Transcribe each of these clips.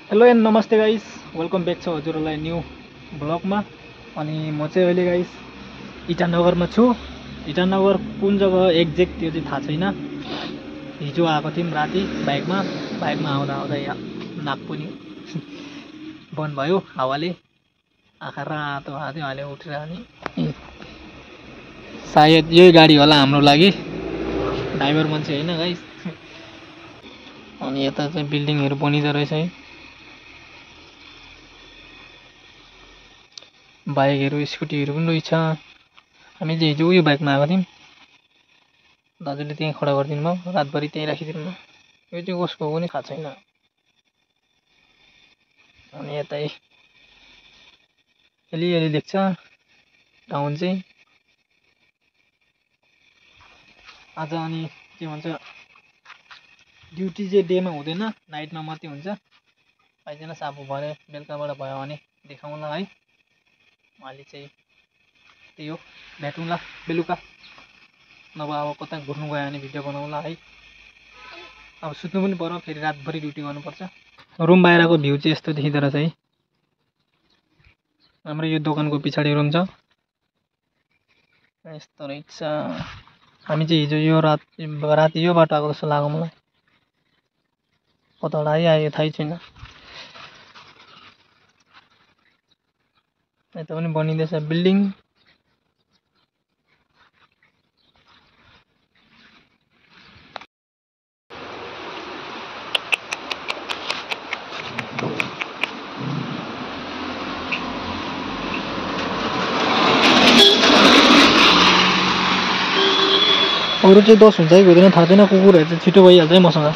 Hello and नमस्ते guys, welcome back छ हजुरहरूलाई न्यू ब्लगमा। अनि म चाहिँ अहिले गाइस इटानगरमा छु। इटानगर कुन जग्गा एक्ज्याक्ट त्यो चाहिँ थाहा छैन। हिजो आएको थियौँ राति बाइकमा आउँदा आउँदा यहाँ नाक पनि बन्द भयो हावाले। आँखा रातो हाल्यो अहिले उठेर। अनि सायद यही गाडी होला हाम्रो लागि, ड्राइभर मान्छे होइन गाइस। अनि यता चाहिँ बिल्डिङहरू बनिँदो रहेछ है, बाइकहरू स्कुटीहरू पनि रहेछ। हामी चाहिँ हिजो उयो बाइकमा आएको थियौँ, दाजुले त्यहीँ खडा गरिदिनु भयो, रातभरि त्यहीँ राखिदिनु भयो। यो चाहिँ कसको हो पनि थाहा छैन। अनि यतै अलि देख्छ टाउन चाहिँ आज। अनि के भन्छ, ड्युटी चाहिँ डेमा हुँदैन, नाइटमा मात्रै हुन्छ। पाइँदैन साबु भरे बेलुकाबाट भयो भने देखाउँला है। अहिले चाहिँ त्यही हो, भेटौँला बेलुका, नभए अब कता घुर्नु गयो भने भिडियो बनाउँला है। अब सुत्नु पनि पर्यो, फेरि रातभरि ड्युटी गर्नुपर्छ। रुम बाहिरको भ्यू चाहिँ यस्तो देखिँदो रहेछ है। हाम्रो यो दोकानको पछाडि रुम छ, यस्तो रहेछ। हामी चाहिँ हिजो यो राति यो बाटो आएको जस्तो लाग्यो मलाई, कताबाट आयो थाहै छैन। यता पनि बनिँदैछ बिल्डिङ। अरू चाहिँ 10 हुन्छ कि हुँदैन थाहा छैन। कुकुरहरू चाहिँ छिटो भइहाल्छ है मसँग।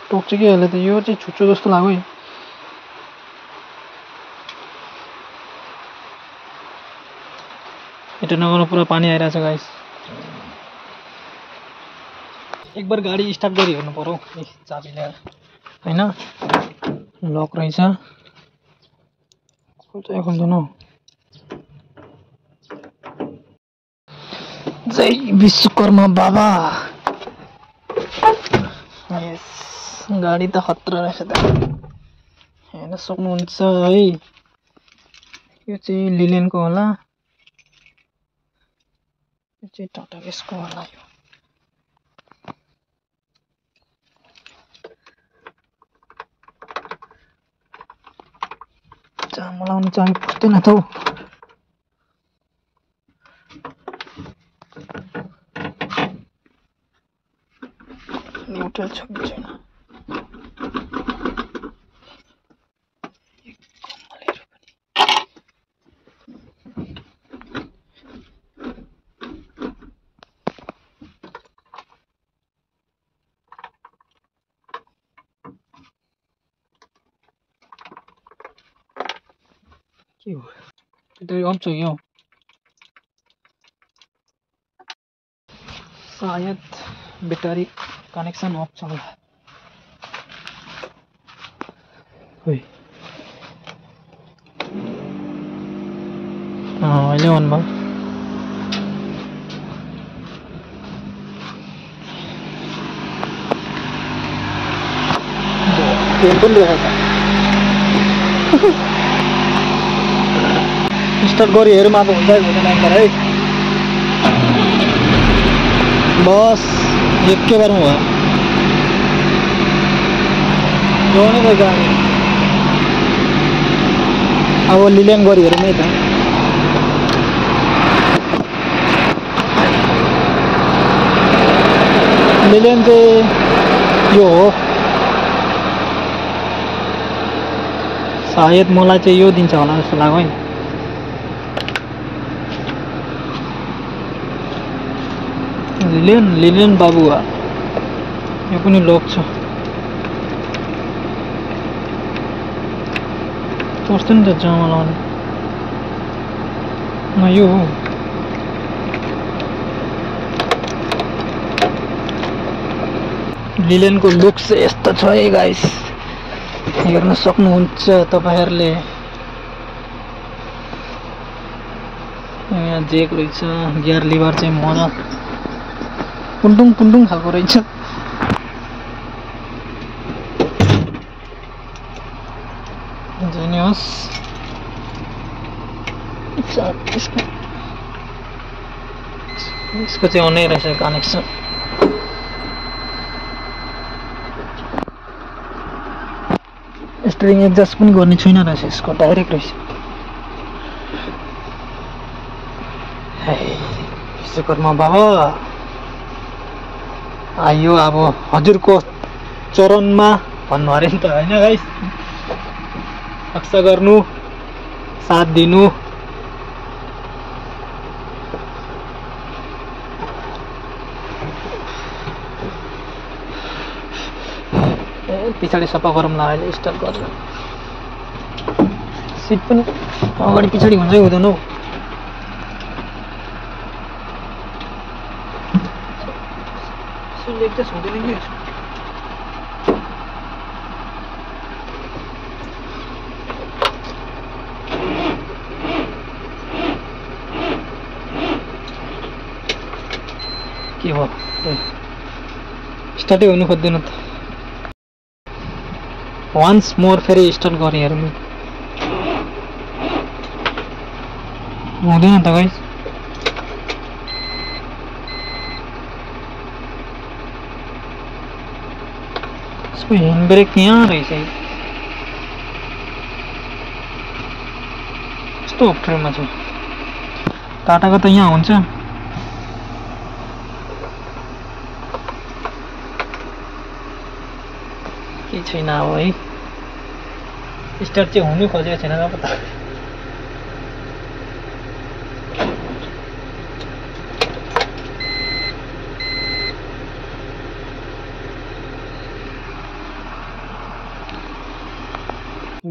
टोक्छ कि अहिले त, यो चाहिँ छुच्चो जस्तो लाग्यो है। इटानगरमा पुरा पानी आइरहेछ गाइस। एक बार गाडी स्टार्ट गरी हेर्नु पर्यो चाबी ल्याएर होइन। लक रहेछ, खोल्दैन। जय विश्वकर्मा बाबा। यस, गाडी त खतरा रहेछ त, हेर्न सक्नुहुन्छ है। यो चाहिँ लिलेनको होला, यो चाहिँ टाटा गेसको होला। यो मलाई चाबी फुट्दैन त हौ। न्युट्रल छ कि छैन, के हो त्यो अफ छ यो। सायद ब्याट्री कनेक्सन अफ छ होला। अहिले अन भयो। तेल पनि देखाउँछ। स्टार्ट गरी हेरौँ अब हुन्छ कि हुँदैन है। बस एकै बारमा भयो। जोड्नै रहेछ हामी। अब लिल्यान गरी हेरौँ है त। लिल्यान चाहिँ यो हो सायद, मलाई चाहिँ यो दिन्छ होला जस्तो लाग्यो है। लिलेन बाबुआ, यो पनि लक छ। कस्तो नि त जामा लाउने न, यो हो। लिलेनको लुक चाहिँ यस्तो छ है गाइस। हेर्न सक्नुहुन्छ तपाईहरुले। यहाँ जेक रहेछ, गियर लिभर चाहिँ मजा पुन्डुङ पुन्डुङ खालको रहेछ। जेनियस इसको चाहिँ अनै रहेछ कनेक्सन। स्टियरिङ एडजस्ट पनि गर्ने छैन रहेछ, यसको डाइरेक्ट रहेछ। विश्वकर्मा बाबा आयो अब हजुरको चरणमा भन्नु अरे नि त हैन गाइस। रक्षा गर्नु, साथ दिनु। पछाडि सफा गरौँ ला अहिले स्टार्ट गरेर। सिट पनि अगाडि पछाडि हुन्छै हुँदैन हौ। एडजस्ट हुँदैन नि के भयो? स्टार्टै हुनु खोज्दैन त। वान्स मोर फेरि स्टार्ट गरेँ हेरौँ। हुँदैन त गाइस। इसको हैंड ब्रेक यहाँ रहेछ। यस्तो अप्ठ्यारोमा छ। टाटाको त यहाँ हुन्छ। के छैन अब है। स्टार्ट चाहिँ हुनु खोजेको छैन अब त।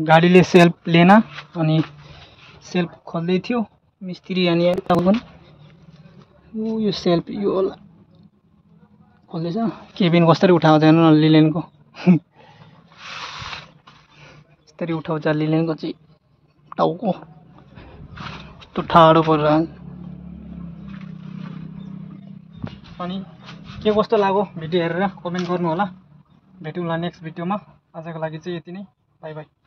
गाडीले सेल्फ लिएन अनि सेल्फ खोल्दै थियो मिस्त्री अनि पनि यो सेल्फ यो होला खोल्दैछ। केबिन कसरी उठाउँछ हेर्नु न लिलेनको। यसरी उठाउँछ लिलेनको चाहिँ टाउको कस्तो ठाडो परेर। अनि के कस्तो लाग्यो भिडियो हेरेर कमेन्ट गर्नु होला। भेटौँला नेक्स्ट भिडियोमा। आजको लागि चाहिँ यति नै। By by.